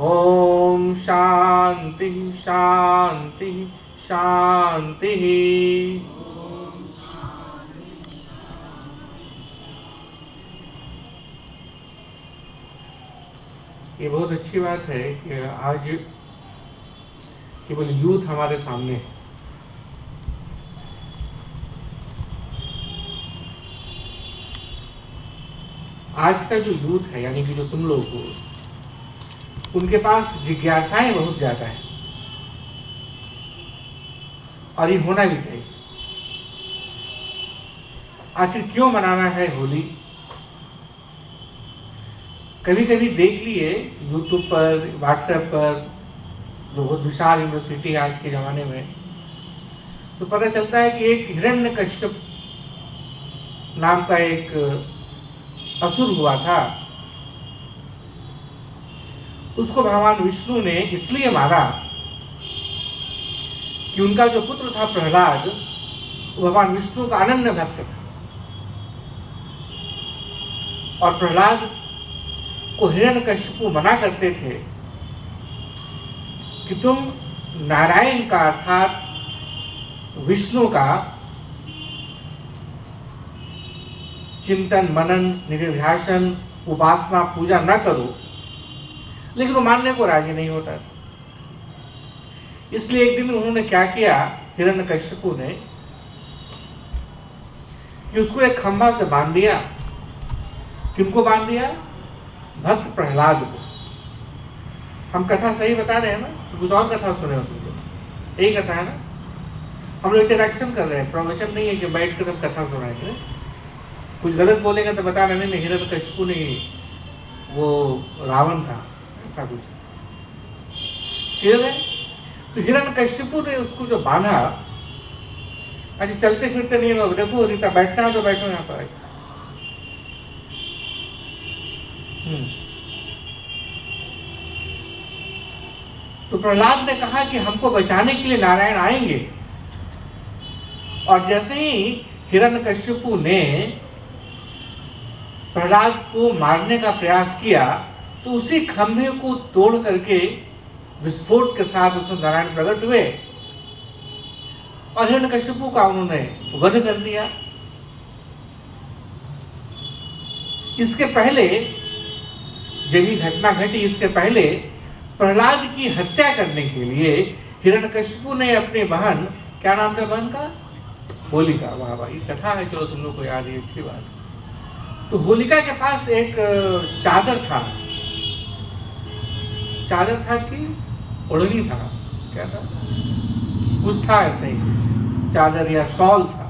ओम शांति शांति शांति। ये बहुत अच्छी बात है कि आज केवल यूथ हमारे सामने है। आज का जो यूथ है, यानी कि जो तुम लोग हो, उनके पास जिज्ञासाएं बहुत ज्यादा है और ये होना भी चाहिए। आखिर क्यों मनाना है होली? कभी कभी देख लिए यूट्यूब पर, व्हाट्सएप पर, जो बहुत विशाल यूनिवर्सिटी है आज के जमाने में, तो पता चलता है कि एक हिरण्यकश्यप नाम का एक असुर हुआ था। उसको भगवान विष्णु ने इसलिए मारा कि उनका जो पुत्र था प्रहलाद, वो भगवान विष्णु का अनन्य भक्त था और प्रहलाद को हिरण्यकश्यपु मना करते थे कि तुम नारायण का अर्थात विष्णु का चिंतन मनन निधिध्यासन उपासना पूजा न करो, लेकिन वो मानने को राजी नहीं होता। इसलिए एक दिन उन्होंने क्या किया, हिरण्यकश्यपु ने, कि उसको एक खंभा से बांध दिया। किनको बांध दिया? भक्त प्रहलाद को। हम कथा सही बता रहे हैं ना? तो कुछ और कथा सुने हो तुम लोग? यही कथा है ना? हम लोग इंटरेक्शन कर रहे हैं, प्रवचन नहीं है कि बैठ कर हम कथा सुनाएंगे। कुछ गलत बोलेंगे तो बता रहे नहीं, हिरण्यकश्यपु नहीं, वो रावण था, ऐसा कुछ। तो हिरण्यकश्यपु ने उसको जो बांधा, अच्छा चलते फिरते नहीं लोग, देखो रीता बैठना है तो बैठो यहाँ पर। तो प्रहलाद ने कहा कि हमको बचाने के लिए नारायण आएंगे, और जैसे ही हिरण्यकश्यपु ने प्रहलाद को मारने का प्रयास किया, तो उसी खंभे को तोड़ करके विस्फोट के साथ उसमें नारायण प्रकट हुए और हिरण्यकश्यपु का उन्होंने वध कर दिया। इसके पहले जब ये घटना घटी, इसके पहले प्रहलाद की हत्या करने के लिए हिरण्यकश्यपु ने अपनी बहन, क्या नाम था बहन का? होलिका। वाह वाह, ये कथा है, चलो तुम लोग को याद है, अच्छी बात। तो होलिका के पास एक चादर था। चादर था कि ओढ़नी था, क्या था? कुछ था ऐसे ही, चादर या शॉल था,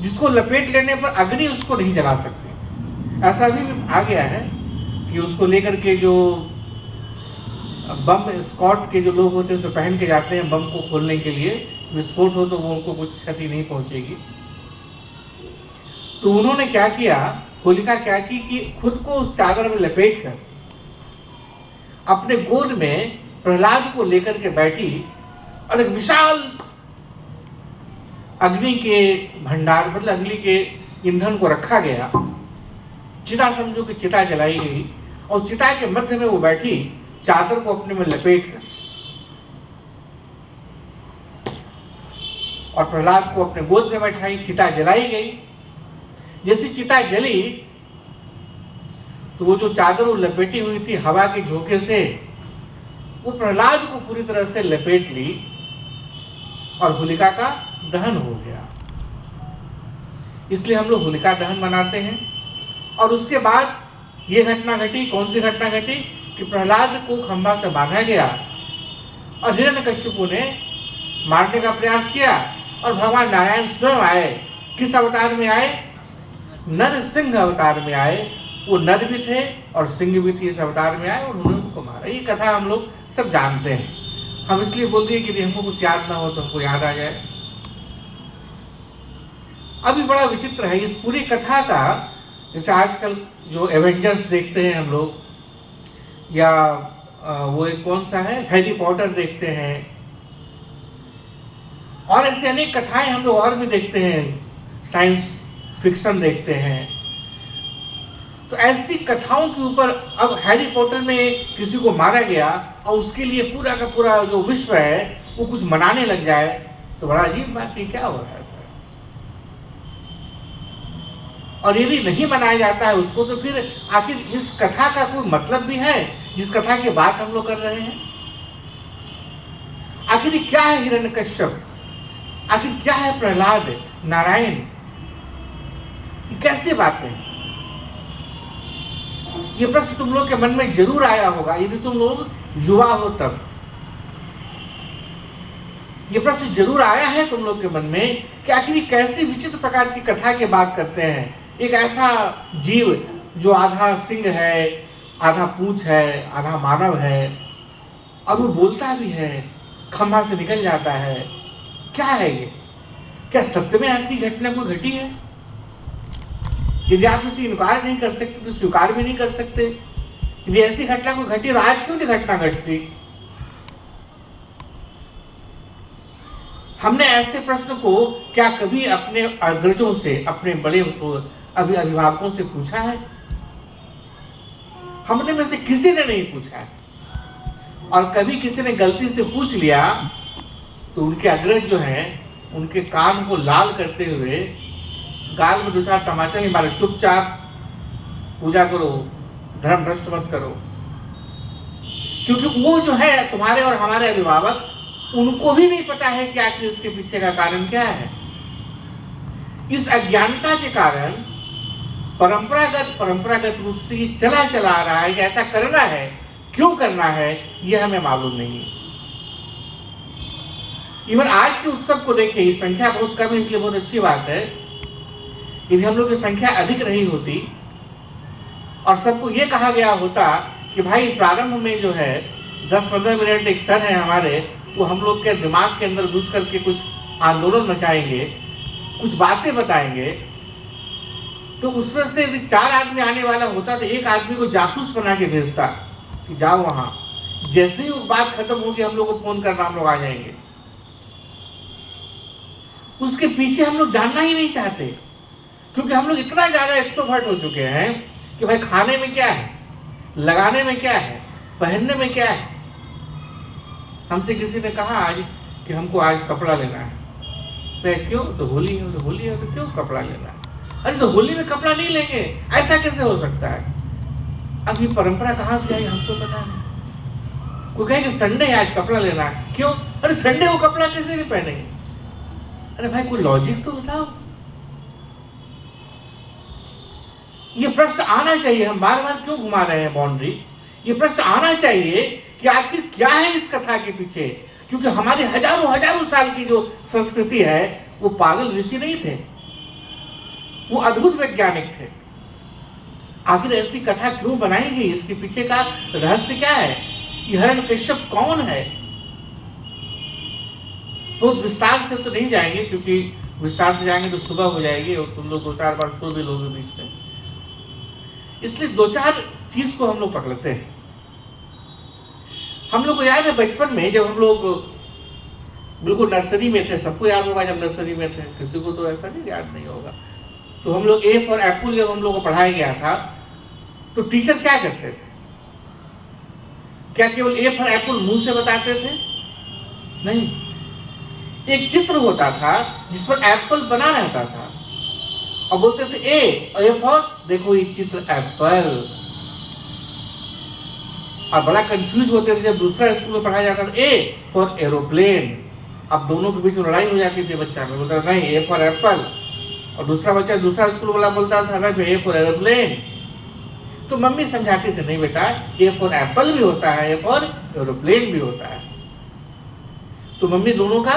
जिसको लपेट लेने पर अग्नि उसको नहीं जला सकती। ऐसा भी आ गया है कि उसको लेकर के जो बम स्क्वाड के जो लोग होते हैं, उसे पहन के जाते हैं बम को खोलने के लिए, विस्फोट हो तो वो उनको कुछ क्षति नहीं पहुंचेगी। तो उन्होंने क्या किया, होलिका क्या की कि खुद को उस चादर में लपेट कर अपने गोद में प्रहलाद को लेकर के बैठी और एक विशाल अग्नि के भंडार, मतलब अग्नि के ईंधन को रखा गया। चिता समझो कि चिता जलाई गई और चिता के मध्य में वो बैठी, चादर को अपने में लपेट कर, और प्रहलाद को अपने गोद में बैठाई। चिता जलाई गई। जैसी चिता जली तो वो जो चादर वो लपेटी हुई थी हवा के झोंके से, वो प्रहलाद को पूरी तरह से लपेट ली और होलिका का दहन हो गया। इसलिए हम लोग होलिका दहन मनाते हैं। और उसके बाद ये घटना घटी। कौन सी घटना घटी? कि प्रहलाद को खंभा से बांधा गया और हिरण्यकश्यपु ने मारने का प्रयास किया और भगवान नारायण स्वयं आए। किस अवतार में आए? नर सिंह अवतार में आए। वो नर भी थे और सिंह भी थे, इस अवतार में आए और उन्होंने उनको मारा। ये कथा हम लोग सब जानते हैं। हम इसलिए बोल दिए कि हमको कुछ याद ना हो तो हमको याद आ जाए। अभी बड़ा विचित्र है इस पूरी कथा का। जैसे आजकल जो एवेंजर्स देखते हैं हम लोग, या वो एक कौन सा है, हैरी पॉटर देखते हैं, और ऐसे अनेक कथाएं हम लोग और भी देखते हैं, साइंस फिक्शन देखते हैं। तो ऐसी कथाओं के ऊपर अब हैरी पॉटर में किसी को मारा गया और उसके लिए पूरा का पूरा जो विश्व है वो कुछ मनाने लग जाए, तो बड़ा अजीब बात है, क्या हो रहा है सर। और यदि नहीं मनाया जाता है उसको, तो फिर आखिर इस कथा का कोई मतलब भी है जिस कथा की बात हम लोग कर रहे हैं? आखिर क्या है हिरण्यकश्यप, आखिर क्या है प्रहलाद, नारायण, कैसे बातें? ये प्रश्न तुम लोग के मन में जरूर आया होगा यदि तुम लोग युवा हो तब। ये प्रश्न जरूर आया है तुम लोग के मन में कि आखिर कैसी विचित्र प्रकार की कथा की बात करते हैं। एक ऐसा जीव जो आधा सिंह है, आधा पूंछ है, आधा मानव है, और वो बोलता भी है, खंभा से निकल जाता है। क्या है ये? क्या सत्य में ऐसी घटना कोई घटी है? यदि आप इसे इनकार नहीं कर सकते तो स्वीकार भी नहीं कर सकते। यदि ऐसी घटना कोई घटी तो आज क्यों नहीं घटना घटती? हमने ऐसे प्रश्न को क्या कभी अपने अग्रजों से, अपने बड़े अभिभावकों से पूछा है? हमने में से किसी ने नहीं पूछा है। और कभी किसी ने गलती से पूछ लिया तो उनके अग्रज जो हैं उनके कान को लाल करते हुए गाल में दूसरा तमाचा ही मारे, चुपचाप पूजा करो, धर्म भ्रष्ट मत करो। क्योंकि वो जो है तुम्हारे और हमारे अभिभावक, उनको भी नहीं पता है कि आखिर इसके पीछे का कारण क्या है। इस अज्ञानता के कारण परंपरागत रूप से ये चला आ रहा है कि ऐसा करना है, क्यों करना है ये हमें मालूम नहीं है। इवन आज के उत्सव को देखिए, संख्या बहुत कम है इसलिए बहुत अच्छी बात है। यदि हम लोग की संख्या अधिक रही होती और सबको ये कहा गया होता कि भाई प्रारंभ में जो है 10-15 मिनट एक सर है हमारे, वो हम लोग के दिमाग के अंदर घुस करके कुछ आंदोलन मचाएंगे, कुछ बातें बताएंगे, तो उसमें से यदि 4 आदमी आने वाला होता तो एक आदमी को जासूस बना के भेजता कि जाओ वहां, जैसे ही वो बात खत्म होगी हम लोग को फोन करना, हम लोग आ जाएंगे। उसके पीछे हम लोग जानना ही नहीं चाहते, क्योंकि हम लोग इतना ज्यादा एक्सट्रोवर्ट हो चुके हैं कि भाई खाने में क्या है, लगाने में क्या है, पहनने में क्या है। हमसे किसी ने कहा आज कि हमको आज कपड़ा लेना है, तो क्यों? तो होली है, तो होली है, तो क्यों कपड़ा लेना है? अरे तो होली में कपड़ा नहीं लेंगे, ऐसा कैसे हो सकता है? अब ये परंपरा कहाँ से आई हमको पता नहीं। कोई कहे कि संडे आज कपड़ा लेना है, क्यों? अरे संडे को कपड़ा कैसे नहीं पहनेंगे? अरे भाई कोई लॉजिक तो बताओ। ये प्रश्न आना चाहिए, हम बार बार क्यों घुमा रहे हैं बाउंड्री? ये प्रश्न आना चाहिए कि आखिर क्या है इस कथा के पीछे, क्योंकि हमारे हजारों साल की जो संस्कृति है वो पागल ऋषि नहीं थे, वो अद्भुत वैज्ञानिक थे। आखिर ऐसी कथा क्यों बनाई गई, इसके पीछे का रहस्य क्या है? ये हिरण्यकश्यप कौन है? बहुत विस्तार से तो नहीं जाएंगे, क्योंकि विस्तार से जाएंगे तो सुबह हो जाएगी और तुम लोग 2-4 बार सो भी लोगे बीच में। इसलिए 2-4 चीज को हम लोग पकड़ते हैं। हम लोग को याद है बचपन में जब हम लोग बिल्कुल नर्सरी में थे, सबको याद होगा जब नर्सरी में थे, किसी को तो ऐसा नहीं याद नहीं होगा। तो हम लोग ए फॉर एप्पल जब हम लोग को पढ़ाया गया था तो टीचर क्या करते थे? क्या केवल ए फॉर एप्पल मुंह से बताते थे? नहीं, एक चित्र होता था जिस पर एप्पल बना रहता था और बोलते थे ए फॉर, देखो ये चित्र एप्पल। और बड़ा कंफ्यूज होते थे जब दूसरा स्कूल में पढ़ाया जाता था ए फॉर एरोप्लेन। अब दोनों के बीच में लड़ाई हो जाती थी, बच्चा में बोलता नहीं ए फॉर एप्पल, और दूसरा बच्चा दूसरा स्कूल वाला बोलता था ना ए फॉर एरोप्लेन। तो मम्मी समझाती थी नहीं बेटा, ए फॉर एप्पल भी होता है, ए फॉर एरोप्लेन भी होता है। तो मम्मी दोनों का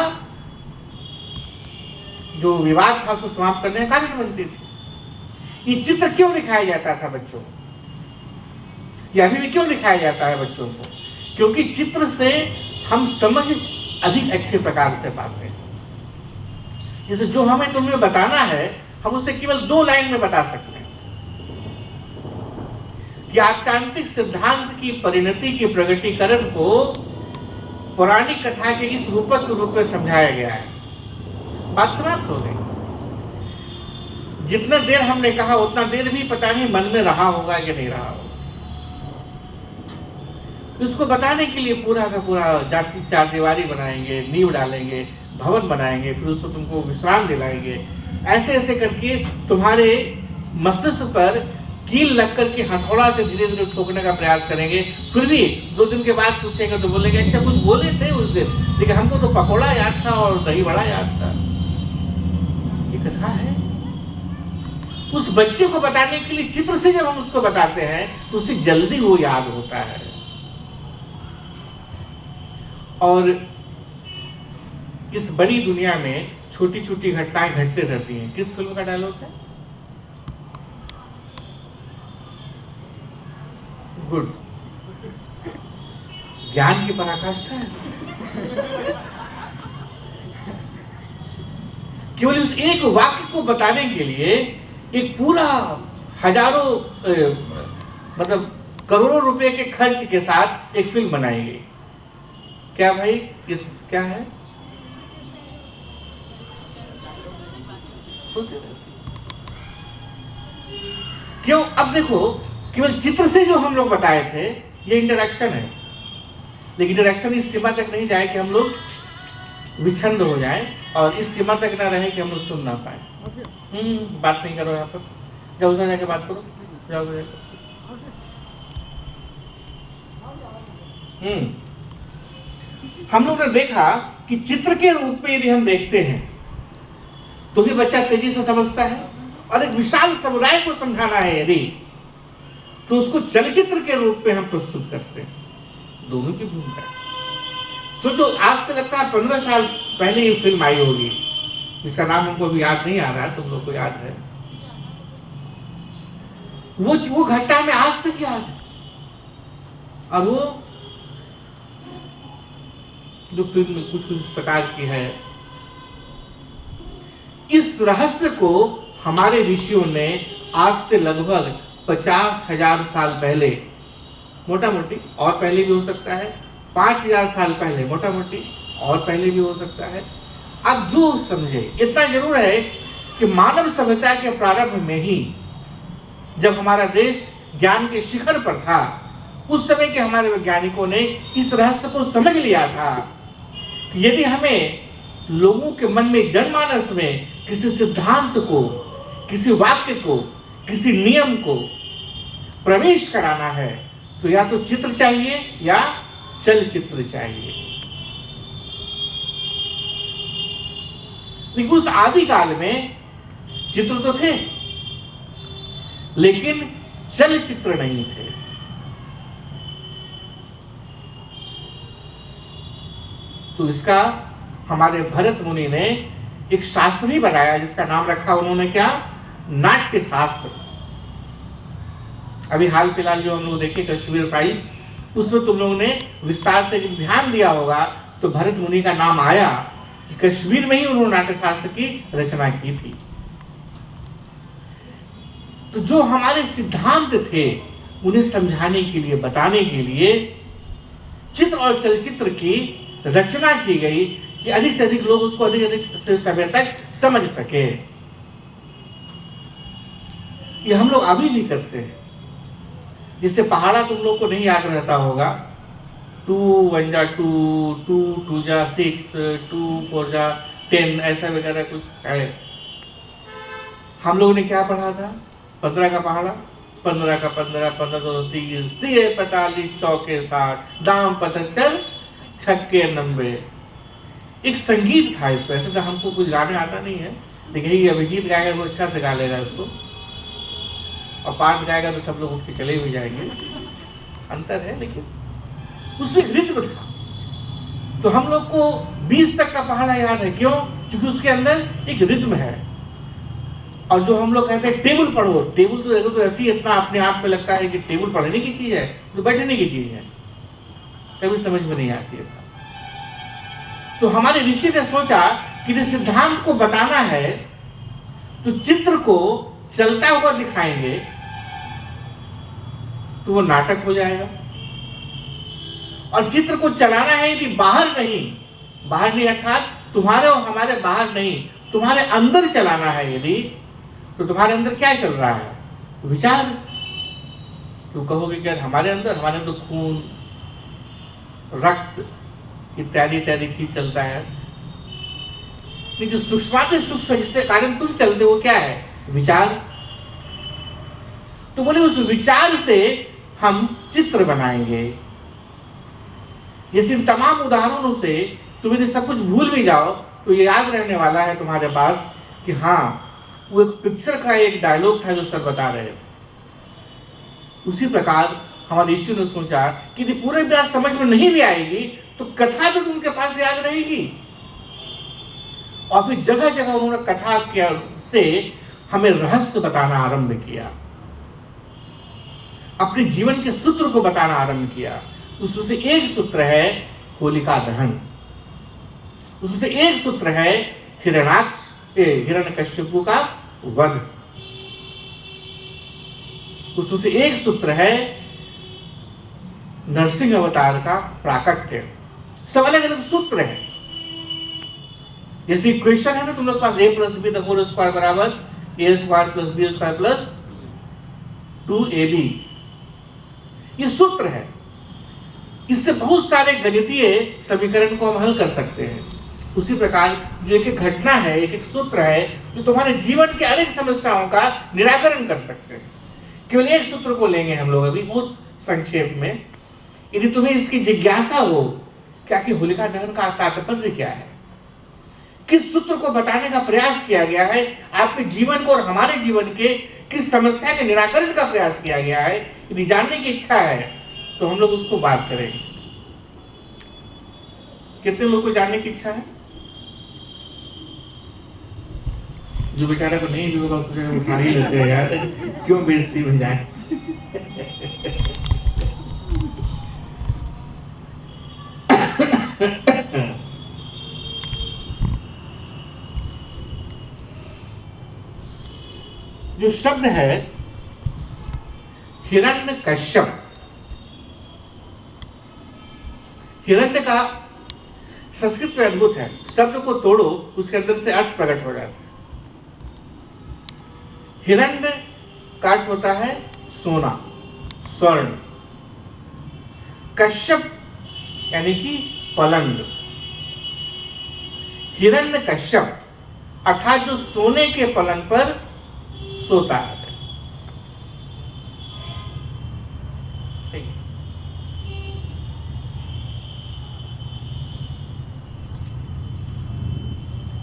जो विवाद था उसको समाप्त करने का कारण बनती थी। ये चित्र क्यों दिखाया जाता था बच्चों को? यह अभी भी क्यों दिखाया जाता है बच्चों को? क्योंकि चित्र से हम समझ अधिक अच्छे प्रकार से पाते हैं। जैसे जो हमें तुम्हें बताना है हम उसे केवल 2 लाइन में बता सकते हैं कि आत्यांतिक सिद्धांत की परिणति की प्रगटीकरण को पौराणिक कथा के इस रूपक के रूप में समझाया गया है। बात समाप्त हो गई। जितना देर हमने कहा उतना देर भी पता नहीं मन में रहा होगा कि नहीं रहा होगा। इसको बताने के लिए पूरा का पूरा जाति चार दीवारी बनाएंगे, नींव डालेंगे, भवन बनाएंगे, फिर उसको तुमको विश्राम दिलाएंगे, ऐसे ऐसे करके तुम्हारे मस्तिष्क पर कील लग करके हथौड़ा से धीरे धीरे ठोकने का प्रयास करेंगे। फिर भी 2 दिन के बाद पूछेंगे तो बोलेंगे अच्छा कुछ बोले थे उस दिन, लेकिन हमको तो पकौड़ा याद था और दही बड़ा याद था। ये कथा है। उस बच्चे को बताने के लिए चित्र से जब हम उसको बताते हैं तो उसे जल्दी वो याद होता है। और इस बड़ी दुनिया में छोटी छोटी घटनाएं घटते रहती हैं। किस फिल्म का डायलॉग है? गुड। ज्ञान की पराकाष्ठा है। केवल उस एक वाक्य को बताने के लिए एक पूरा हजारों मतलब करोड़ों रुपए के खर्च के साथ एक फिल्म बनाई गई। क्या भाई इस क्या है? क्यों? अब देखो, केवल चित्र से जो हम लोग बताए थे ये इंटरेक्शन है, लेकिन इंटरेक्शन इस सीमा तक नहीं जाए कि हम लोग विच्छिन्न हो जाए और इस सीमा तक ना रहे कि हम लोग सुन ना पाए। बात नहीं करो यहाँ पर, जाओ उधर जाके बात करो, जाओ उधर जाके। हम लोग ने देखा कि चित्र के रूप में यदि हम देखते हैं तो भी बच्चा तेजी से समझता है, और एक विशाल समुदाय को समझाना है यदि, तो उसको चलचित्र के रूप में हम प्रस्तुत करते हैं। दोनों की भूमिका। सोचो, आज से लगता है 15 साल पहले ये फिल्म आई होगी, जिसका नाम हमको भी याद नहीं आ रहा, तुम लोग को याद है। वो घटना में आज तक याद है। और वो जो फिल्म कुछ इस प्रकार की है, इस रहस्य को हमारे ऋषियों ने आज से लगभग 50,000 साल पहले, मोटा मोटी, और पहले भी हो सकता है, 5,000 साल पहले, मोटा मोटी और पहले भी हो सकता है। अब जो समझे, इतना जरूर है कि मानव सभ्यता के प्रारंभ में ही, जब हमारा देश ज्ञान के शिखर पर था, उस समय के हमारे वैज्ञानिकों ने इस रहस्य को समझ लिया था कि यदि हमें लोगों के मन में, जनमानस में किसी सिद्धांत को, किसी वाक्य को, किसी नियम को प्रवेश कराना है तो या तो चित्र चाहिए या चलचित्र चाहिए। लेकिन उस आदिकाल में चित्र तो थे, लेकिन चलचित्र नहीं थे। तो इसका हमारे भरत मुनि ने एक शास्त्र ही बनाया, जिसका नाम रखा उन्होंने क्या? नाट्य शास्त्र। अभी हाल फिलहाल जो हम लोग देखे कश्मीर प्राइज, उसमें तुम लोगों ने विस्तार से ध्यान दिया होगा तो भरत मुनि का नाम आया कि कश्मीर में ही उन्होंने नाट्य शास्त्र की रचना की थी। तो जो हमारे सिद्धांत थे उन्हें समझाने के लिए, बताने के लिए चित्र और चलचित्र की रचना की गई कि अधिक से अधिक लोग उसको अधिक से समय तक समझ सके। ये हम लोग अभी भी करते हैं। जिससे पहाड़ा तुम लोग को नहीं याद रहता होगा, 2 1 जा 2, 2 2 जा 6, 2 4 जा 10, ऐसा वगैरह कुछ है। हम लोगों ने क्या पढ़ा था? 15 का पहाड़ा, 15 का 15, 15 2 30, 30 45, चौके 60, दाम पता चल, छक्के 90। एक संगीत था इसमें। ऐसे तो हमको कुछ गाने आता नहीं है, लेकिन ये अभिजीत गाएगा वो अच्छा से गा लेगा उसको, और पाठ गाएगा तो सब लोग उठ के चले भी जाएंगे। अंतर है, लेकिन उसमें एक रिद्म था। तो हम लोग को 20 तक का पहाड़ा याद है। क्यों? क्योंकि उसके अंदर एक रिद्म है। और जो हम लोग कहते हैं टेबल पढ़ो, टेबल तो देखो तो ऐसी इतना अपने आप में लगता है कि टेबल पढ़ने की चीज है, तो बैठने की चीज है, कभी समझ में नहीं आती है। तो हमारे ऋषि ने सोचा कि इस सिद्धांत को बताना है तो चित्र को चलता हुआ दिखाएंगे तो वो नाटक हो जाएगा। और चित्र को चलाना है यदि बाहर नहीं अर्थात तुम्हारे और हमारे बाहर नहीं, तुम्हारे अंदर चलाना है यदि, तो तुम्हारे अंदर क्या चल रहा है? विचार। तो कहोगे कि हमारे अंदर खून, रक्त इत्यादि इत्यादि चीज चलता है। जो सूक्ष्माति सूक्ष्म जिससे कारण तुम चलते हो क्या है? विचार। तो बोले उस विचार से हम चित्र बनाएंगे। जैसे इन तमाम उदाहरणों से तुम यदि सब कुछ भूल भी जाओ तो ये याद रहने वाला है तुम्हारे पास कि हाँ, वो एक पिक्चर का एक डायलॉग था जो सर बता रहे थे। उसी प्रकार हमारे ईश्वर ने सोचा कि यदि पूरे बात समझ में नहीं भी आएगी तो कथा तो तुमके पास याद रहेगी। और फिर जगह जगह उन्होंने कथा से हमें रहस्य बताना आरंभ किया, अपने जीवन के सूत्र को बताना आरंभ किया। उसमें से एक सूत्र है होलिका दहन, उसमें से एक सूत्र है हिरण्यकश्यपु का वध, उसमें से एक सूत्र है नरसिंह अवतार का प्राकट्य। सब अलग अलग सूत्र है। जैसे इक्वेशन है ना तुम लोग पास a + b the whole square बराबर a² + b² + 2ab, ये सूत्र है। इससे बहुत सारे गणितीय समीकरण को हम हल कर सकते हैं। उसी प्रकार जो एक एक घटना है, एक एक सूत्र है जो तुम्हारे जीवन के अनेक समस्याओं का निराकरण कर सकते हैं। केवल एक सूत्र को लेंगे हम लोग अभी बहुत संक्षेप में। यदि तुम्हें इसकी जिज्ञासा हो क्या कि होलिका दहन का तात्पर्य क्या है, किस सूत्र को बताने का प्रयास किया गया है, आपके जीवन को और हमारे जीवन के किस समस्या के निराकरण का प्रयास किया गया है, यदि जानने की इच्छा है तो हम लोग उसको बात करेंगे। कितने लोग को जानने की इच्छा है? जो बेचारा को नहीं भी होगा उसको उठा ही लेते हैं यार, क्यों बेइज्जती हो जाए। जो शब्द है हिरण्यकश्यप, हिरण्य का संस्कृत में अद्भुत है। शब्द को तोड़ो उसके अंदर से अर्थ प्रकट हो जाता है। हिरण्य का अर्थ होता है सोना, स्वर्ण। कश्यप यानी कि पलंग। हिरण्य कश्यप अर्थात जो सोने के पलंग पर सोता है।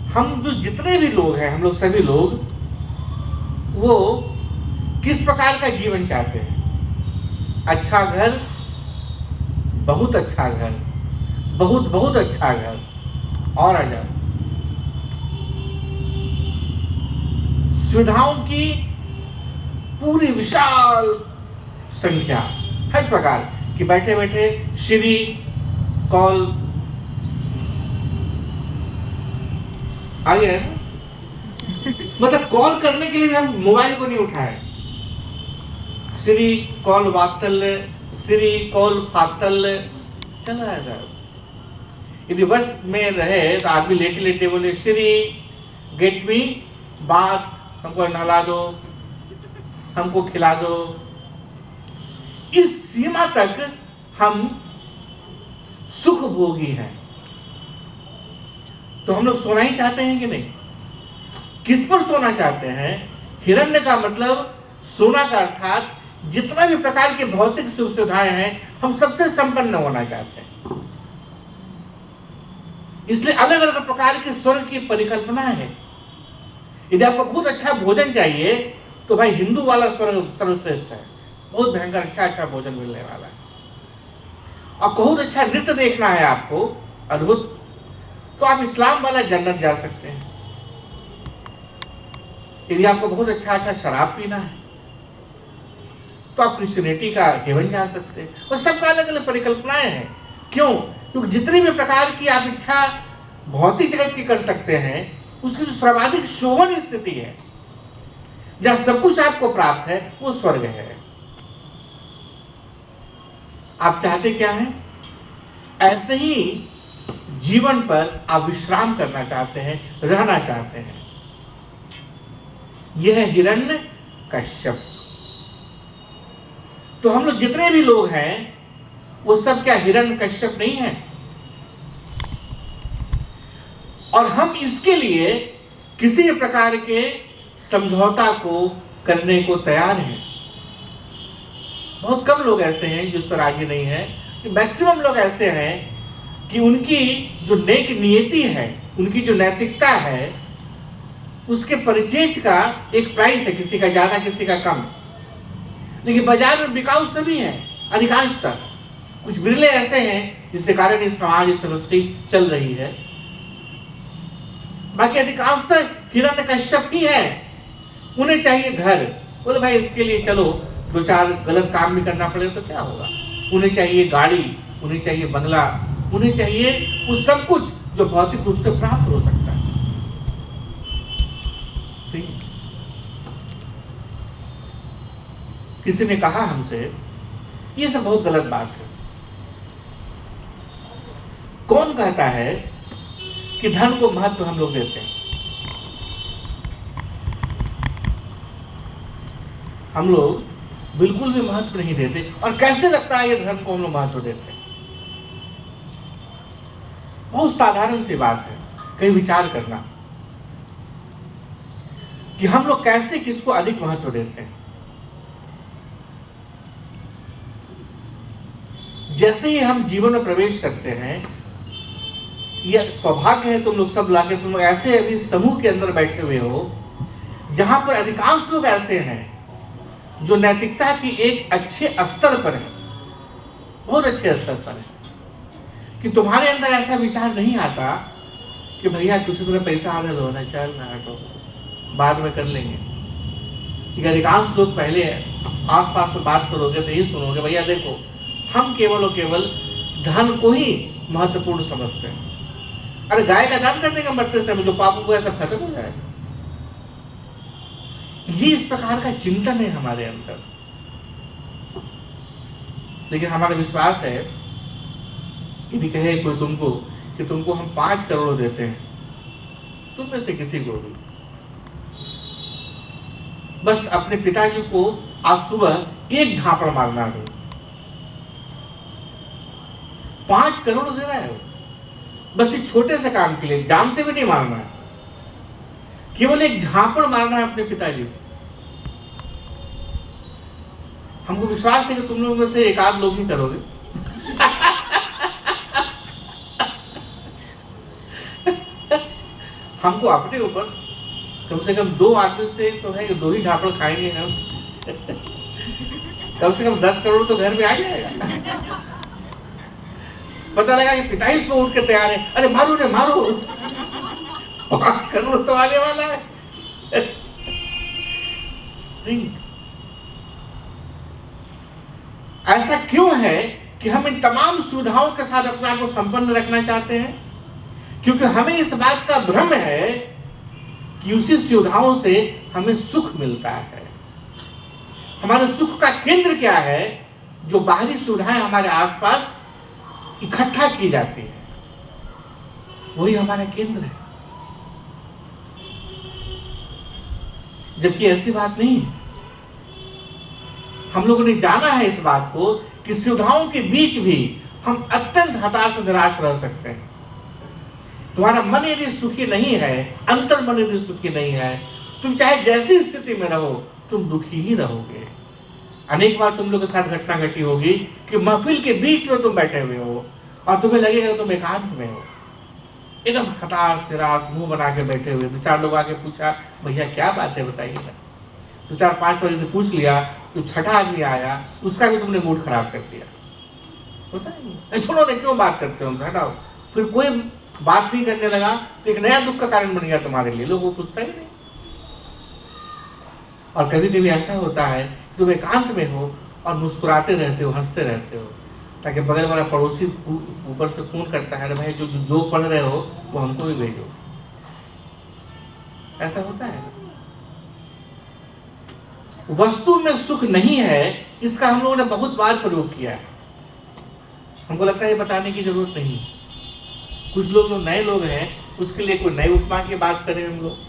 हम जो जितने भी लोग हैं, हम लोग सभी लोग, वो किस प्रकार का जीवन चाहते हैं? अच्छा घर, बहुत अच्छा घर, बहुत बहुत अच्छा घर, और आ जाओ सुविधाओं की पूरी विशाल संख्या, हर प्रकार कि बैठे बैठे श्री कॉल आगे है मतलब कॉल करने के लिए हम मोबाइल को नहीं उठाए। श्री कॉल वात्सल्य, श्री कॉल फात्सल्य चल रहा है। यदि बस में रहे तो आदमी लेटे लेटे बोले श्री गेट मी बात, हमको नहला दो, हमको खिला दो। इस सीमा तक हम सुख भोगी हैं। तो हम लोग सोना ही चाहते हैं कि नहीं? किस पर सोना चाहते हैं? हिरण्य का मतलब सोना का अर्थात जितना भी प्रकार के भौतिक सुख सुविधाएं हैं, हम सबसे संपन्न होना चाहते हैं। इसलिए अलग अलग प्रकार के स्वर्ग की परिकल्पना है। यदि आपको बहुत अच्छा भोजन चाहिए तो भाई हिंदू वाला स्वर्ग सर्वश्रेष्ठ है, बहुत भयंकर अच्छा भोजन मिलने वाला है। और बहुत अच्छा नृत्य देखना है आपको अद्भुत, तो आप इस्लाम वाला जन्नत जा सकते हैं। यदि आपको बहुत अच्छा शराब पीना है तो आप क्रिश्चियनिटी का हेवन जा सकते हैं। और सबका अलग अलग परिकल्पनाएं हैं। क्यों? क्योंकि जितनी भी प्रकार की आप इच्छा भौतिक जगत की कर सकते हैं, उसकी जो सर्वाधिक शोभन स्थिति है, जहां सब कुछ आपको प्राप्त है, वो स्वर्ग है। आप चाहते क्या हैं? ऐसे ही जीवन पर आप विश्राम करना चाहते हैं, रहना चाहते हैं। यह है हिरण्यकश्यप। तो हम लोग जितने भी लोग हैं वो सब क्या हिरण्यकश्यप नहीं है? और हम इसके लिए किसी प्रकार के समझौता को करने को तैयार हैं। बहुत कम लोग ऐसे हैं जो इस पर आगे नहीं है। मैक्सिमम लोग ऐसे हैं कि उनकी जो नेक नियति है, उनकी जो नैतिकता है, उसके परचेज का एक प्राइस है, किसी का ज्यादा किसी का कम। लेकिन बाजार में बिकाऊ सभी हैं अधिकांशतः। कुछ बिरले ऐसे हैं जिसके कारण इस समाज इस सृष्टि चल रही है। बाकी अधिकांशतः हिरण्यकश्यप ही है। उन्हें चाहिए घर, बोले भाई इसके लिए चलो 2-4 गलत काम भी करना पड़े तो क्या होगा। उन्हें चाहिए गाड़ी, उन्हें चाहिए बंगला, उन्हें चाहिए वो सब कुछ जो भौतिक रूप से प्राप्त हो सकता है। किसी ने कहा हमसे, ये सब बहुत गलत बात है। कौन कहता है कि धन को महत्व हम लोग देते हैं? हम लोग बिल्कुल भी महत्व नहीं देते। और कैसे लगता है ये धन को हम लोग महत्व देते हैं? बहुत साधारण सी बात है, कहीं विचार करना कि हम लोग कैसे किसको अधिक महत्व देते हैं। जैसे ही हम जीवन में प्रवेश करते हैं, यह सौभाग्य है तुम लोग सब लाके तुम लोग ऐसे अभी समूह के अंदर बैठे हुए हो जहां पर अधिकांश लोग ऐसे हैं जो नैतिकता की एक अच्छे स्तर पर है, बहुत अच्छे स्तर पर है, कि तुम्हारे अंदर ऐसा विचार नहीं आता कि भैया किसी तरह पैसा आने दो ना, चल ना हटो, बाद में कर लेंगे। ठीक है, अधिकांश लोग पहले आस-पास में बात करोगे तो यही सुनोगे, भैया देखो हम केवल और केवल धन को ही महत्वपूर्ण समझते हैं। अरे गाय का दान कर देंगे मरते समय, जो पाप हुआ सब खत्म हो जाएगा। ये इस प्रकार का चिंतन है हमारे अंदर। लेकिन हमारा विश्वास है, यदि कहे कोई तुमको कि तुमको हम 5 करोड़ देते हैं, तुम में से किसी को भी बस अपने पिताजी को आज सुबह एक झापड़ मारना है। 5 करोड़ दे रहा है, बस एक छोटे से काम के लिए, जान से भी नहीं मारना है, केवल एक झापड़ मारना है अपने पिताजी को। हमको विश्वास है कि तुम लोगों में से एक आध लोग ही करोगे। हमको अपने ऊपर कम से कम 2 आदमी से तो है, 2 ही झापड़ खाएंगे हम। कम से कम 10 करोड़ तो घर में आ जाएगा। पता लगा कि पिता ही उसमें उठ के तैयार है, अरे मारो रे मारो, 5 करोड़ तो आने वाला है। नहीं, ऐसा क्यों है कि हम इन तमाम सुविधाओं के साथ अपने आप को संपन्न रखना चाहते हैं? क्योंकि हमें इस बात का भ्रम है कि उसी सुविधाओं से हमें सुख मिलता है। हमारे सुख का केंद्र क्या है? जो बाहरी सुविधाएं हमारे आसपास इकट्ठा की जाती है, वही हमारा केंद्र है। जबकि ऐसी बात नहीं है। हम लोगों ने जाना है इस बात को कि सुविधाओं के बीच भी हम अत्यंत हताश और निराश रह सकते हैं। तुम्हारा मन यदि सुखी नहीं है, अंतर मन यदि सुखी नहीं है, तुम चाहे जैसी स्थिति में रहो, तुम दुखी ही रहोगे। अनेक बार तुम लोग के साथ घटना घटी होगी कि महफिल के बीच में तुम बैठे हुए हो और तुम्हें लगेगा तुम एकांत में हो, एकदम हताश निराश मुंह बना के बैठे हुए। 2-4 लोग आके पूछा, भैया क्या बात है बताइए ना। 2-4-5 बार यदि पूछ लिया तो 6ठा आदमी आया, उसका भी तुमने मूड खराब कर दिया। होता है, छोड़ो नहीं, क्यों बात करते हो, हटाओ। फिर कोई बात नहीं करने लगा तो एक नया दुख का कारण बन गया तुम्हारे लिए, लोग वो पूछता ही नहीं। और कभी कभी ऐसा होता है तुम एकांत में हो और मुस्कुराते रहते हो, हंसते रहते हो, ताकि बगल वाला पड़ोसी ऊपर से फोन करता है, भाई जो पढ़ रहे हो वो हमको भी भेजो। ऐसा होता है। वस्तु में सुख नहीं है, इसका हम लोगों ने बहुत बार प्रयोग किया है। हमको लगता है बताने की जरूरत नहीं। कुछ लोग जो नए लोग हैं उसके लिए कोई नई उपमा की बात करें हम लोग।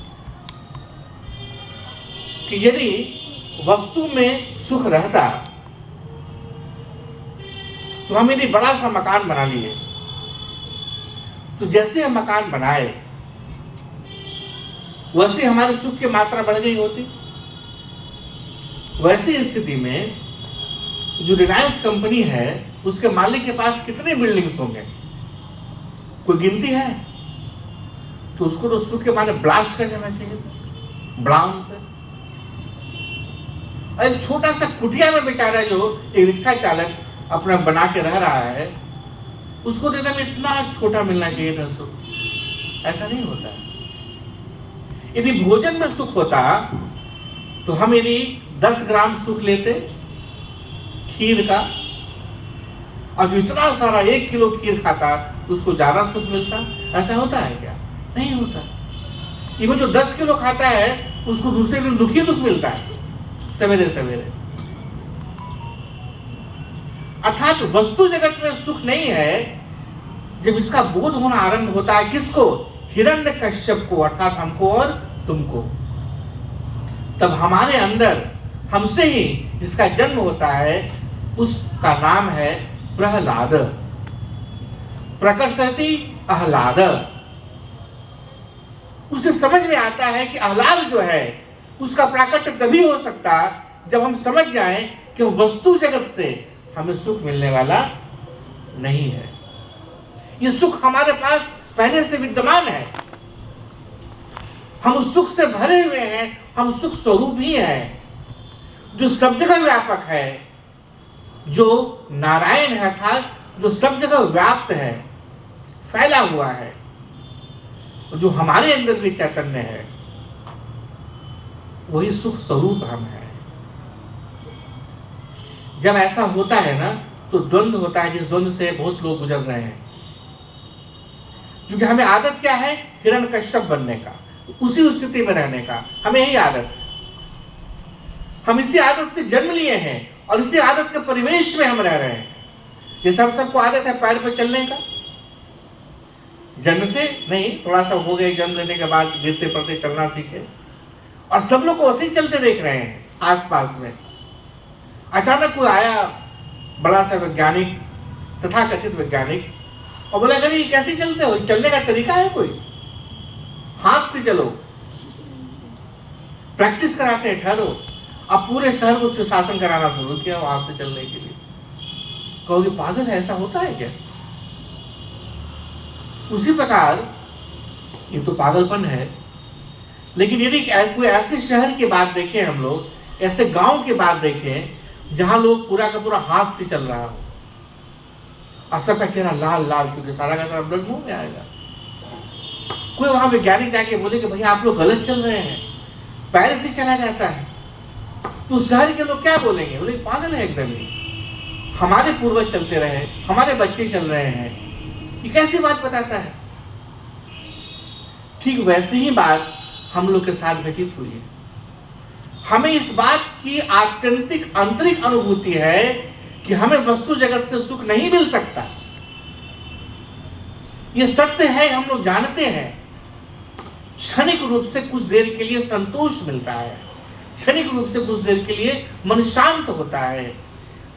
कि यदि वस्तु में सुख रहता तो हम यदि बड़ा सा मकान बना लिए, तो जैसे हम मकान बनाए वैसे हमारे सुख की मात्रा बढ़ गई होती। वैसी स्थिति में जो रिलायंस कंपनी है उसके मालिक के पास कितने बिल्डिंग्स होंगे, कोई गिनती है? तो उसको तो सुख के माने ब्लास्ट कर जाना चाहिए, ब्लाउन से। एक छोटा सा कुटिया में बेचारा जो एक रिक्शा चालक अपना बना के रह रहा है, उसको देने में इतना छोटा मिलना चाहिए था सुख। ऐसा नहीं होता है। यदि भोजन में सुख होता तो हम यदि 10 ग्राम सुख लेते खीर का, और जो इतना सारा 1 किलो खीर खाता उसको ज्यादा सुख मिलता। ऐसा होता है क्या? नहीं होता। ये जो 10 किलो खाता है उसको दूसरे दिन दुख मिलता है सवेरे सवेरे। अर्थात वस्तु जगत में सुख नहीं है। जब इसका बोध होना आरंभ होता है, किसको? हिरण्यकश्यप को, अर्थात हमको और तुमको, तब हमारे अंदर हमसे ही जिसका जन्म होता है उसका नाम है प्रहलाद। प्रकर्षति आह्लाद। उसे समझ में आता है कि आह्लाद जो है उसका प्राकट्य तभी हो सकता जब हम समझ जाएं कि वस्तु जगत से हमें सुख मिलने वाला नहीं है। ये सुख हमारे पास पहले से विद्यमान है। हम उस सुख से भरे हुए हैं। हम सुख स्वरूप ही हैं, जो सब जगह व्यापक है, जो नारायण है, अर्थात जो सब जगह व्याप्त है, फैला हुआ है, जो हमारे अंदर भी चैतन्य है, वही सुख स्वरूप हम हैं। जब ऐसा होता है ना तो द्वंद्व होता है, जिस द्वंद्व से बहुत लोग गुजर रहे हैं। क्योंकि हमें आदत क्या है? हिरण्यकश्यप बनने का, उसी स्थिति में रहने का। हमें यही आदत, हम इसी आदत से जन्म लिए हैं और इसी आदत के परिवेश में हम रह रहे हैं। जैसे हम सबको आदत है पैर पर चलने का, जन्म से नहीं, थोड़ा सा हो गए जन्म लेने के बाद गिरते पड़ते चलना सीखे, और सब लोग को वैसे ही चलते देख रहे हैं आसपास में। अचानक कोई आया बड़ा सा वैज्ञानिक, तथाकथित वैज्ञानिक, और बोला अगर ये कैसे चलते हो? चलने का तरीका है कोई? हाथ से चलो, प्रैक्टिस कराते हैं, ठहरो। अब पूरे शहर को शासन कराना शुरू किया हाथ से चलने के लिए। कहोगे पागल है, ऐसा होता है क्या? उसी प्रकार ये तो पागलपन है। लेकिन यदि कोई ऐसे शहर की बात देखें, हम लोग ऐसे गांव की बात देखें जहां लोग पूरा का पूरा हाथ से चल रहा हो, और सबका चेहरा लाल लाल, क्योंकि सारा का सारा ब्लड मुंह में आएगा। कोई वहां वैज्ञानिक जाके बोले कि भैया आप लोग गलत चल रहे हैं, पैर से चला जाता है, तो शहर के लोग क्या बोलेंगे? बोले पागल है एकदम ही, हमारे पूर्वज चलते रहे, हमारे बच्चे चल रहे हैं, ये कैसी बात बताता है? ठीक वैसी ही बात हम लोग के साथ घटित हुई है। हमें इस बात की आत्यंतिक आंतरिक अनुभूति है कि हमें वस्तु जगत से सुख नहीं मिल सकता। ये सत्य है, हम लोग जानते हैं। क्षणिक रूप से कुछ देर के लिए संतोष मिलता है, क्षणिक रूप से कुछ देर के लिए मन शांत होता है,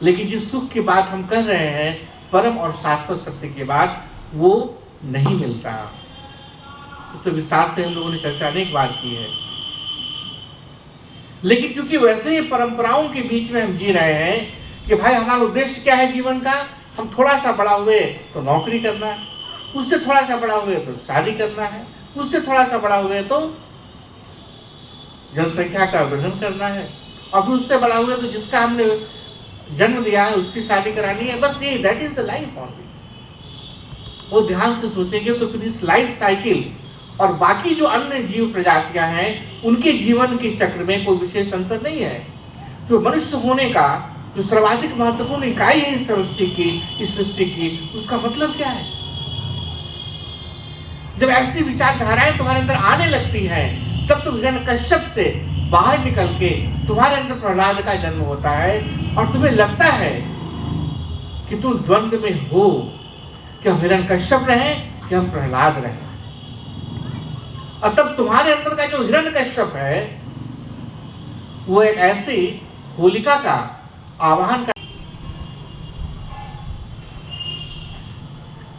लेकिन जिस सुख की बात हम कर रहे हैं, परम और शाश्वत सत्य की बात, वो नहीं मिलता। उस पर विस्तार से हम लोगों ने चर्चा अनेक बार की है। लेकिन चूंकि वैसे ही परंपराओं के बीच में हम जी रहे हैं कि भाई हमारा उद्देश्य क्या है जीवन का, हम थोड़ा सा बड़ा हुए तो नौकरी करना है, उससे थोड़ा सा बड़ा हुए तो शादी करना है, उससे थोड़ा सा बड़ा हुए तो जनसंख्या का वृद्धि करना है, और फिर उससे बड़ा हुए तो जिसका हमने जन्म दिया है उसकी शादी करानी है। बस ये that is the life only. वो ध्यान से सोचेंगे तो फिर इस लाइफ साइकिल और बाकी जो अन्य जीव प्रजातियां हैं उनके जीवन के चक्र में कोई विशेष अंतर नहीं है। तो मनुष्य होने का जो सर्वाधिक महत्वपूर्ण इकाई है इस सृष्टि की, उसका मतलब क्या है? जब ऐसी विचारधाराएं तुम्हारे अंदर आने लगती हैं, तब तुम हिरण्यकश्यप से बाहर निकल के तुम्हारे अंदर प्रहलाद का जन्म होता है, और तुम्हें लगता है कि तुम द्वंद्व में हो कि हम हिरण्यकश्यप रहें कि हम प्रहलाद रहें। और तब तुम्हारे अंदर का जो हिरण्यकश्यप है वो एक ऐसी होलिका का आवाहन कर।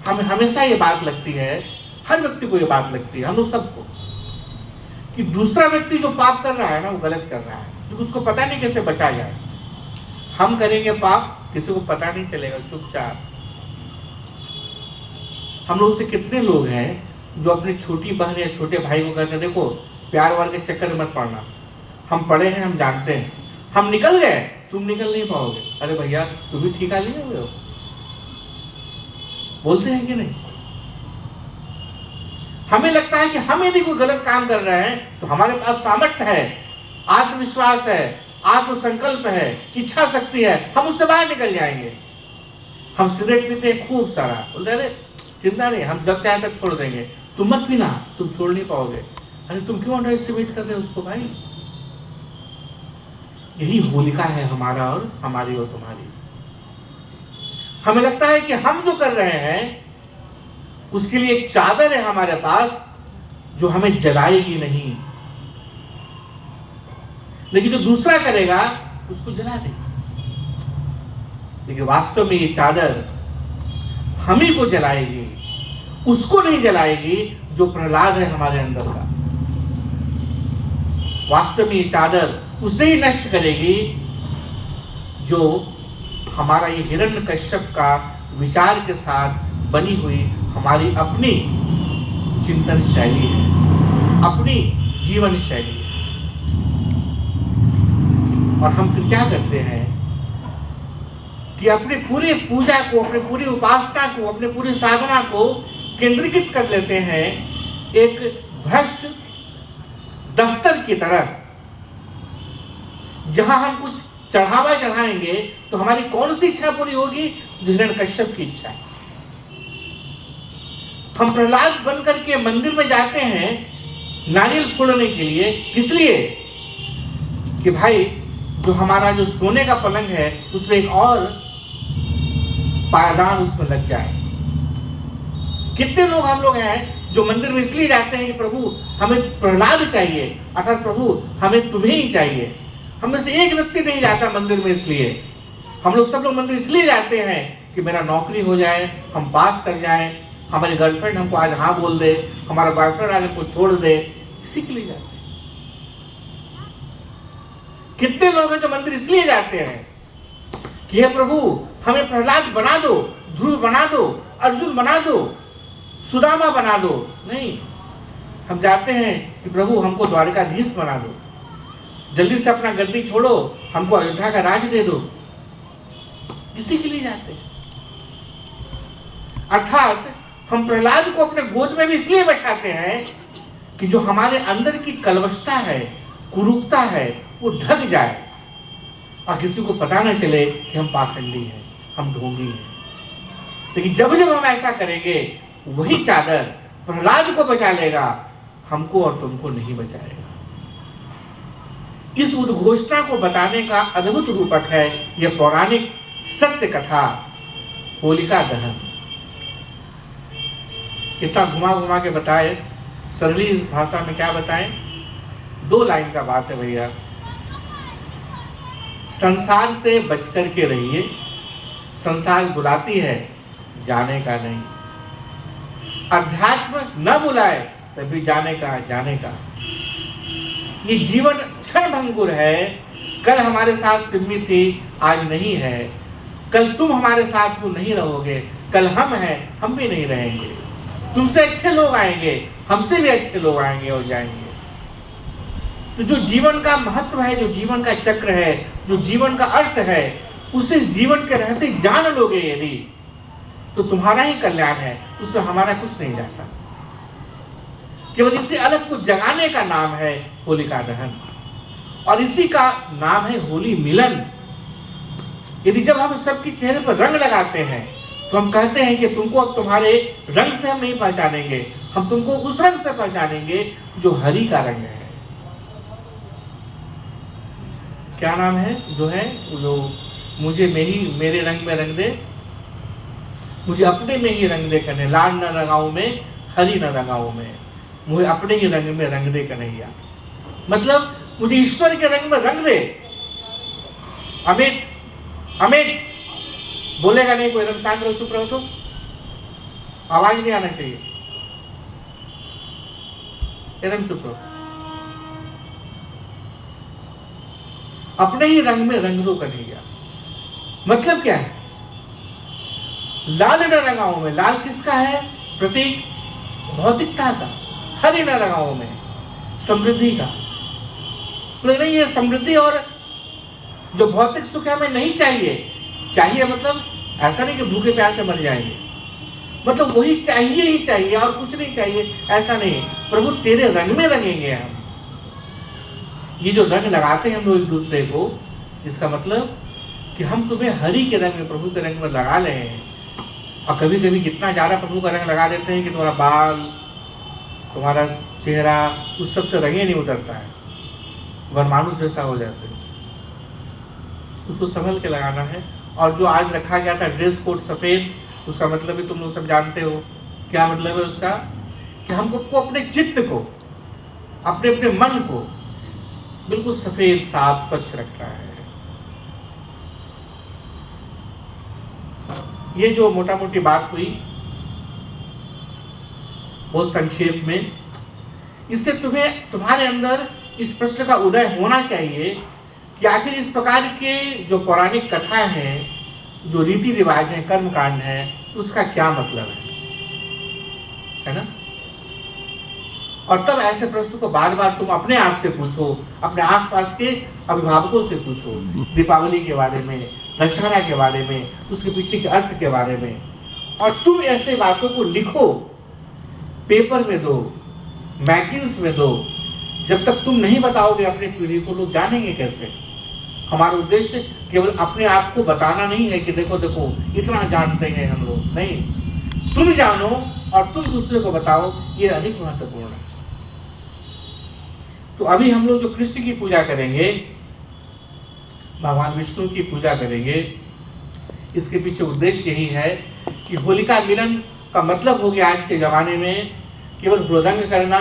हमें हमेशा ये बात लगती है, हर व्यक्ति को ये बात लगती है, हम लोग सबको, कि दूसरा व्यक्ति जो पाप कर रहा है ना वो गलत कर रहा है, जो उसको पता नहीं कैसे बचा जाए। हम करेंगे पाप, किसी को पता नहीं चलेगा, चुपचाप। हम लोग से कितने लोग हैं जो अपनी छोटी बहन या छोटे भाई को कहते हैं देखो प्यार वार के चक्कर में मत पड़ना, हम पढ़े हैं, हम जानते हैं, हम निकल गए, तुम निकल नहीं पाओगे। अरे भैया तुम भी ठिका लिए हुए हो, बोलते हैं कि नहीं? हमें लगता है कि हम यदि कोई गलत काम कर रहे हैं तो हमारे पास सामर्थ्य है, आत्मविश्वास है, आत्मसंकल्प है, इच्छा शक्ति है, हम उससे बाहर निकल जाएंगे। हम सिगरेट पीते हैं खूब सारा, बोलते अरे चिंता नहीं, हम जब चाहे तक छोड़ देंगे, तुम मत पीना, तुम छोड़ नहीं पाओगे। अरे तुम क्यों अंडर एस्टिमेट कर रहे हो उसको भाई? यही होलिका है हमारा और हमारी और तुम्हारी। हमें लगता है कि हम जो कर रहे हैं उसके लिए एक चादर है हमारे पास जो हमें जलाएगी नहीं, लेकिन जो दूसरा करेगा उसको जला देगी। लेकिन वास्तव में ये चादर हम ही को जलाएगी, उसको नहीं जलाएगी जो प्रहलाद है हमारे अंदर का। वास्तव में ये चादर उसे ही नष्ट करेगी जो हमारा ये हिरण्यकश्यप का विचार के साथ बनी हुई हमारी अपनी चिंतन शैली है, अपनी जीवन शैली है। और हम फिर क्या करते हैं कि अपनी पूरी पूजा को, अपनी पूरी उपासना को, अपनी पूरी साधना को केंद्रीकृत कर लेते हैं एक भ्रष्ट दफ्तर की तरह, जहां हम कुछ चढ़ावा चढ़ाएंगे तो हमारी कौन सी इच्छा पूरी होगी? हिरण्यकश्यप की इच्छा। हम प्रहलाद बनकर के मंदिर में जाते हैं नारियल फोड़ने के लिए, इसलिए कि भाई जो हमारा जो सोने का पलंग है उसमें एक और पायदान उसमें लग जाए। कितने लोग हम लोग हैं जो मंदिर में इसलिए जाते हैं कि प्रभु हमें प्रहलाद चाहिए, अर्थात प्रभु हमें तुम्हें ही चाहिए। हम में से एक व्यक्ति नहीं जाता मंदिर में इसलिए। हम लोग सब लोग मंदिर इसलिए जाते हैं कि मेरा नौकरी हो जाए, हम पास कर जाएं, हमारी गर्लफ्रेंड हमको आज हाँ बोल दे, हमारा बॉयफ्रेंड आज हमको छोड़ दे, इसी के लिए जाते हैं। कितने लोग हैं जो मंदिर इसलिए जाते हैं कि हे प्रभु हमें प्रहलाद बना दो, ध्रुव बना दो, अर्जुन बना दो, सुदामा बना दो। नहीं, हम जाते हैं कि प्रभु हमको द्वारकाधीश बना दो, जल्दी से अपना गद्दी छोड़ो, हमको अयोध्या का राज दे दो, इसी के लिए जाते हैं। अर्थात हम प्रहलाद को अपने गोद में भी इसलिए बैठाते हैं कि जो हमारे अंदर की कलवशता है, कुरूपता है, वो ढक जाए और किसी को पता न चले कि हम पाखंडी हैं, हम ढोंगी हैं। लेकिन जब जब हम ऐसा करेंगे वही चादर प्रहलाद को बचा लेगा, हमको और तुमको नहीं बचाएगा। इस उद्घोषणा को बताने का अद्भुत रूपक है यह पौराणिक सत्य कथा होलिका दहन। इतना घुमा घुमा के बताए, सरली भाषा में क्या बताएं? 2 लाइन का बात है भैया। संसार से बचकर के रहिए, संसार बुलाती है जाने का नहीं। अध्यात्म न बुलाए तभी जाने का, जाने का। ये जीवन क्षणभंगुर है, कल हमारे साथ सिम्मी थी, आज नहीं है। कल तुम हमारे साथ हो, नहीं रहोगे, कल हम हैं, हम भी नहीं रहेंगे। तुमसे अच्छे लोग आएंगे, हमसे भी अच्छे लोग आएंगे और जाएंगे। तो जो जीवन का महत्व है, जो जीवन का चक्र है, जो जीवन का अर्थ है, उसे जीवन के रहते जान लोगे यदि, तो तुम्हारा ही कल्याण है, उसमें हमारा कुछ नहीं जाता। केवल इससे अलग कुछ जगाने का नाम है होलिका दहन, और इसी का नाम है होली मिलन। यदि जब हम सबके चेहरे पर रंग लगाते हैं तो हम कहते हैं कि तुमको अब तुम्हारे रंग से हम नहीं पहचानेंगे, हम तुमको उस रंग से पहचानेंगे जो हरि का रंग है। क्या नाम है जो है, जो मुझे में ही मेरे रंग में रंग दे, मुझे अपने में ही रंग दे कन्हैया, लाल न रंगाऊं में, हरी न रंगाऊं में, मुझे अपने ही रंग में रंग दे कन्हैया। मतलब मुझे ईश्वर के रंग में रंग दे। अमित, अमित बोलेगा नहीं कोई, एकदम शांत रहो, चुप रहो, तो आवाज नहीं आना चाहिए, एकदम चुप रहो। अपने ही रंग में रंग दो कन्हैया। मतलब क्या है? लाल न रंगाओं में, लाल किसका है? प्रतीक भौतिकता का। हरि न रंगाओं में समृद्धि का। तो नहीं, ये समृद्धि और जो भौतिक सुख है हमें नहीं चाहिए। चाहिए मतलब ऐसा नहीं कि भूखे प्यासे मर जाएंगे, मतलब वही चाहिए ही चाहिए और कुछ नहीं चाहिए, ऐसा नहीं। प्रभु तेरे रंग में रंगेंगे हम। ये जो रंग लगाते हैं हम लोग एक दूसरे को, इसका मतलब कि हम तुम्हें हरि के रंग में, प्रभु के रंग में लगा रहे हैं। और कभी कभी कितना ज्यादा प्रभु का रंग लगा देते हैं कि तुम्हारा बाल, तुम्हारा चेहरा उस सबसे रंगे नहीं उतरता है, वह मानुष जैसा हो जाते हैं। उसको संभल के लगाना है। और जो आज रखा गया था ड्रेस कोड सफेद, उसका मतलब भी तुम लोग सब जानते हो। क्या मतलब है उसका? कि हमको अपने चित्त को, अपने अपने मन को बिल्कुल सफेद साफ स्वच्छ रखना है। ये जो मोटा मोटी बात हुई बहुत संक्षेप में, इससे तुम्हारे अंदर इस प्रश्न का उदय होना चाहिए कि आखिर इस प्रकार के जो पौराणिक कथा है, जो रीति रिवाज है, कर्म कांड है, उसका क्या मतलब है ना? और तब ऐसे प्रश्न को बार बार तुम अपने आप से पूछो, अपने आसपास के अभिभावकों से पूछो, दीपावली के बारे में, दशहरा के बारे में, उसके पीछे के अर्थ के बारे में। और तुम ऐसे बातों को लिखो, पेपर में दो, मैगजीन्स में दो। जब तक तुम नहीं बताओगे अपनी पीढ़ी को, लोग जानेंगे कैसे? हमारा उद्देश्य केवल अपने आप को बताना नहीं है कि देखो देखो इतना जानते हैं हम लोग, नहीं। तुम जानो और तुम दूसरे को बताओ, ये अधिक महत्वपूर्ण है। तो अभी हम लोग जो कृष्ण की पूजा करेंगे, भगवान विष्णु की पूजा करेंगे, इसके पीछे उद्देश्य यही है कि होलिका मिलन का मतलब हो गया आज के जमाने में केवल हुड़दंग करना।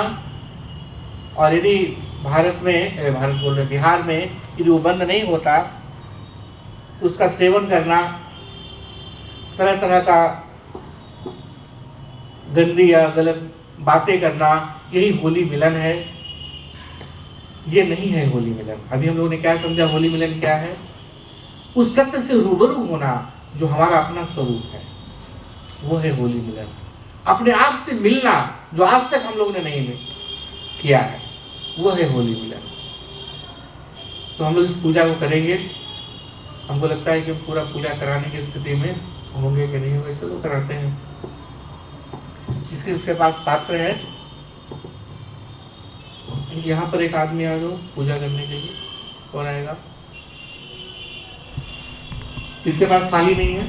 और यदि बिहार में यदि वो बंद नहीं होता, उसका सेवन करना, तरह तरह का गंदी या गलत बातें करना, यही होली मिलन है। ये नहीं है होली मिलन। अभी हम लोगों ने क्या समझा होली मिलन क्या है? उस सत्य से रूबरू होना जो हमारा अपना स्वरूप है, वो है होली मिलन। अपने आप से मिलना जो आज तक हम लोगों ने नहीं किया है, वो है होली मिलन। तो हम लोग इस पूजा को करेंगे। हमको लगता है कि हम पूरा पूजा कराने की स्थिति में होंगे कि नहीं होंगे, चलो कराते हैं। जिसके पास पात्र है, यहाँ पर एक आदमी आ जाओ पूजा करने के लिए। कौन आएगा? किसके पास थाली नहीं है?